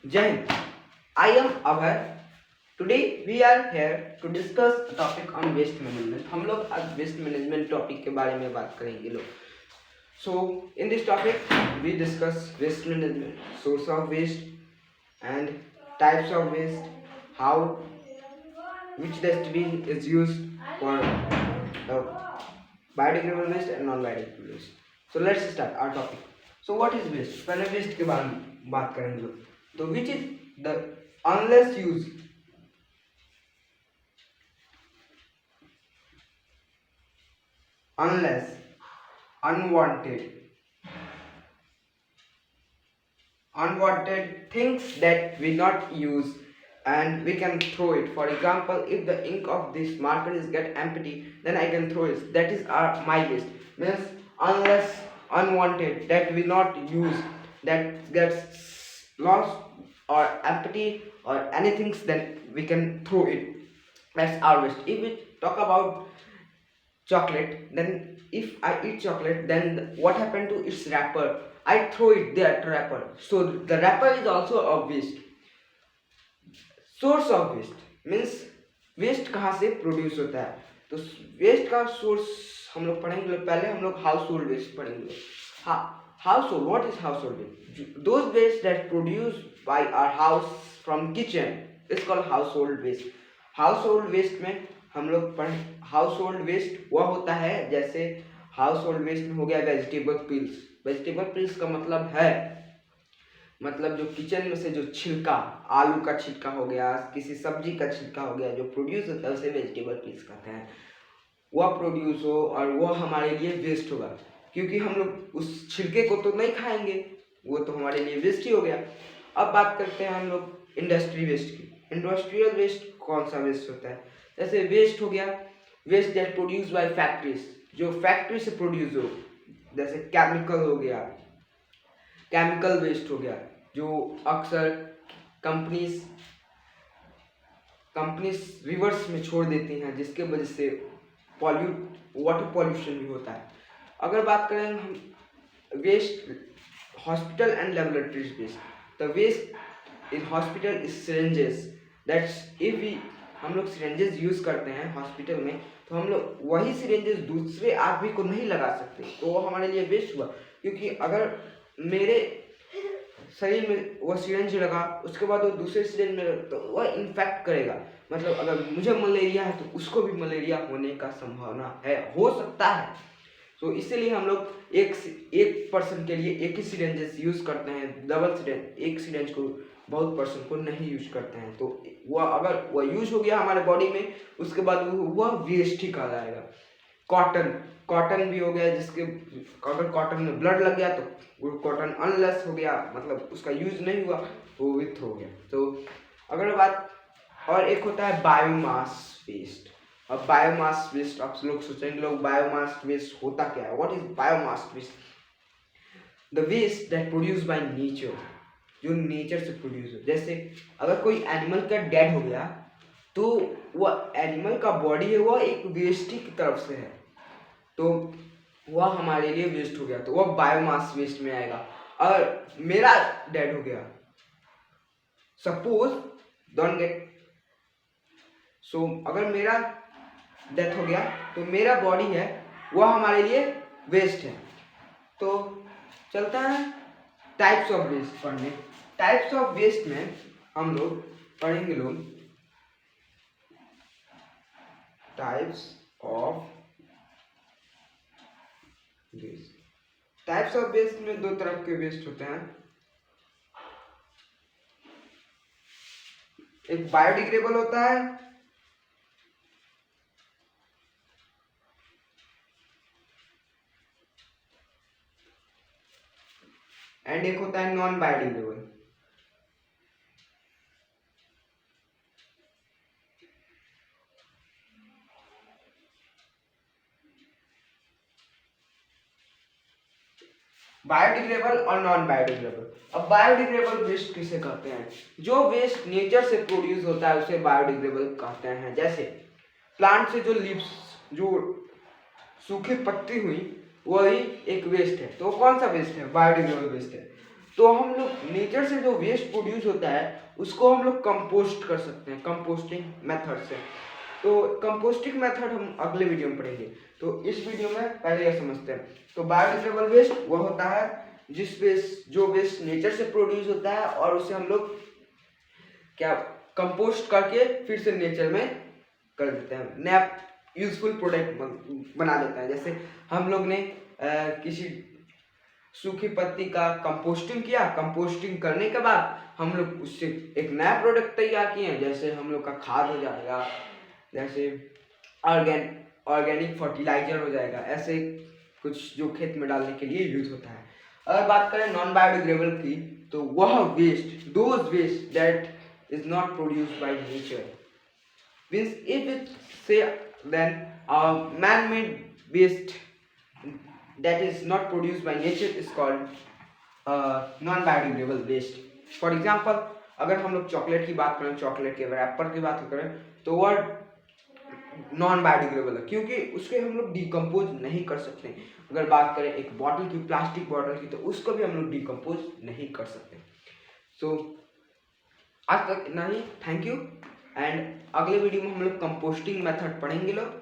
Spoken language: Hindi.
Jai Hind. I am Abhay. Today we are here to discuss a topic on waste management. हम लोग आज waste management topic के बारे में बात करेंगे लोग. So in this topic we discuss waste management, source of waste and types of waste, how which dustbin is used for biodegradable waste and non-biodegradable waste. So let's start our topic. So what is waste? पहले waste के बारे में बात करेंगे लोग. तो which is the unless use unless unwanted things that we not use and we can throw it. For example, if the ink of this marker is get empty, then I can throw it. That is my waste. Means unless unwanted that we not use, that gets lost or empty or anything, then we can throw it. That's our waste. If we talk about chocolate, then if I eat chocolate, then what happened to its wrapper? I throw it there, wrapper. So the wrapper is also a waste. Source of waste means waste कहाँ से प्रोड्यूस होता है. तो वेस्ट का सोर्स हम लोग पढ़ेंगे. पहले हम लोग हाउस होल्ड वेस्ट पढ़ेंगे. Household, what is household waste? Those waste that produce by our house from kitchen is called household waste. Household waste में हम लोग पढ़े. हाउस होल्ड वेस्ट वह होता है जैसे हाउस होल्ड वेस्ट में हो गया वेजिटेबल पिल्स. वेजिटेबल पिल्स का मतलब जो किचन में से जो छिलका, आलू का छिलका हो गया, किसी सब्जी का छिलका हो गया, जो प्रोड्यूस होता है उसे वेजिटेबल पिल्स कहते हैं. वह प्रोड्यूस हो और वह हमारे लिए वेस्ट होगा, क्योंकि हम लोग उस छिलके को तो नहीं खाएंगे, वो तो हमारे लिए वेस्ट ही हो गया. अब बात करते हैं हम लोग इंडस्ट्री वेस्ट की. इंडस्ट्रियल वेस्ट कौन सा वेस्ट होता है? जैसे वेस्ट हो गया waste that produce by factories, जो फैक्ट्री से प्रोड्यूस हो. जैसे केमिकल हो गया, केमिकल वेस्ट हो गया, जो अक्सर कंपनीज रिवर्स में छोड़ देती हैं, जिसके वजह से वाटर पॉल्यूशन भी होता है. अगर बात करें हम waste hospital and laboratories waste, the waste in hospital is syringes. That's if we हम लोग सिरेंजेस यूज करते हैं हॉस्पिटल में, तो हम लोग वही सिरेंजेस दूसरे आदमी को नहीं लगा सकते, तो वो हमारे लिए वेस्ट हुआ. क्योंकि अगर मेरे शरीर में वह सिरेंज लगा, उसके बाद वो दूसरे सिरेंज में, तो वह इन्फेक्ट करेगा. मतलब अगर मुझे मलेरिया है तो उसको भी मलेरिया होने का संभावना है, हो सकता है. तो इसीलिए हम लोग एक पर्सन के लिए एक ही सिरेंजेस यूज करते हैं. डबल सिरेंज, एक सिरेंज को बहुत पर्सन को नहीं यूज करते हैं. तो वह अगर वह यूज हो गया हमारे बॉडी में, उसके बाद वह वेस्ट ही कहलाएगा. कॉटन भी हो गया, जिसके अगर कॉटन में ब्लड लग गया तो वो कॉटन अनलेस हो गया, मतलब उसका यूज नहीं हुआ, वो विथ हो गया. तो अगर बात, और एक होता है बायोमास वेस्ट. अब बायोमास वेस्ट आप लोग सोचेंगे लोग बायोमास वेस्ट होता क्या है? What is biomass waste? The waste that produce by nature, जो नेचर से प्रोड्यूस हो. जैसे अगर कोई एनिमल का डेड हो गया, तो वह एनिमल का बॉडी है वह एक वेस्ट ही की तरफ से है, तो वह हमारे लिए वेस्ट हो गया, तो वह बायोमास वेस्ट में आएगा. अगर मेरा डेड हो गया, सपोज डोंट गेट, सो अगर मेरा डेथ हो गया तो मेरा बॉडी है वह हमारे लिए वेस्ट है. तो चलता है टाइप्स ऑफ वेस्ट पढ़ने. टाइप्स ऑफ वेस्ट में हम लोग पढ़ेंगे types of waste. Types of waste में दो तरह के वेस्ट होते हैं. एक बायोडिग्रेडेबल होता है, एंड एक होता है नॉन बायोडिग्रेडेबल. बायोडिग्रेडेबल और नॉन बायोडिग्रेडेबल. अब बायोडिग्रेडेबल वेस्ट किसे कहते हैं? जो वेस्ट नेचर से प्रोड्यूस होता है उसे बायोडिग्रेडेबल कहते हैं. जैसे प्लांट से जो लीव्स, जो सूखी पत्ती हुई, वही एक वेस्ट है. तो कौन सा वेस्ट है? बायोडिग्रेडेबल वेस्ट है. तो हम लोग नेचर से जो वेस्ट प्रोड्यूस होता है उसको हम लोग कंपोस्ट कर सकते हैं कंपोस्टिंग मेथड से। तो कंपोस्टिंग मेथड हम अगले वीडियो में पढ़ेंगे। तो इस वीडियो में पहले यह समझते हैं। तो बायोडिग्रेडेबल वेस्ट वह होता है जो वेस्ट नेचर से प्रोड्यूस होता है और उसे हम लोग क्या कंपोस्ट करके फिर से नेचर में कर देते हैं, नया यूजफुल प्रोडक्ट बना लेते हैं। जैसे हम लोग ने किसी सूखी पत्ती का कंपोस्टिंग किया, कंपोस्टिंग करने के बाद हम लोग उससे एक नया प्रोडक्ट तैयार किए हैं, जैसे हम लोग का खाद हो जाएगा, जैसे ऑर्गेनिक फर्टिलाइजर हो जाएगा, ऐसे कुछ जो खेत में डालने के लिए यूज होता है। अगर बात करें नॉन बायोडिग्रेडेबल की, तो वह waste, those waste that is not produced by nature, means if it say then man made waste that is not produced by nature is called non biodegradable waste. For example, अगर हम लोग चॉकलेट की बात करें, चॉकलेट के रैपर की बात करें, तो वह नॉन बायोडिग्रेडेबल है क्योंकि उसके हम लोग डिकम्पोज नहीं कर सकते। अगर बात करें एक बॉटल की, प्लास्टिक बॉटल की, तो उसको भी हम लोग डिकम्पोज नहीं कर सकते। सो आज तक इतना ही, थैंक यू। एंड अगले वीडियो में हम लोग कंपोस्टिंग मेथड पढ़ेंगे लोग।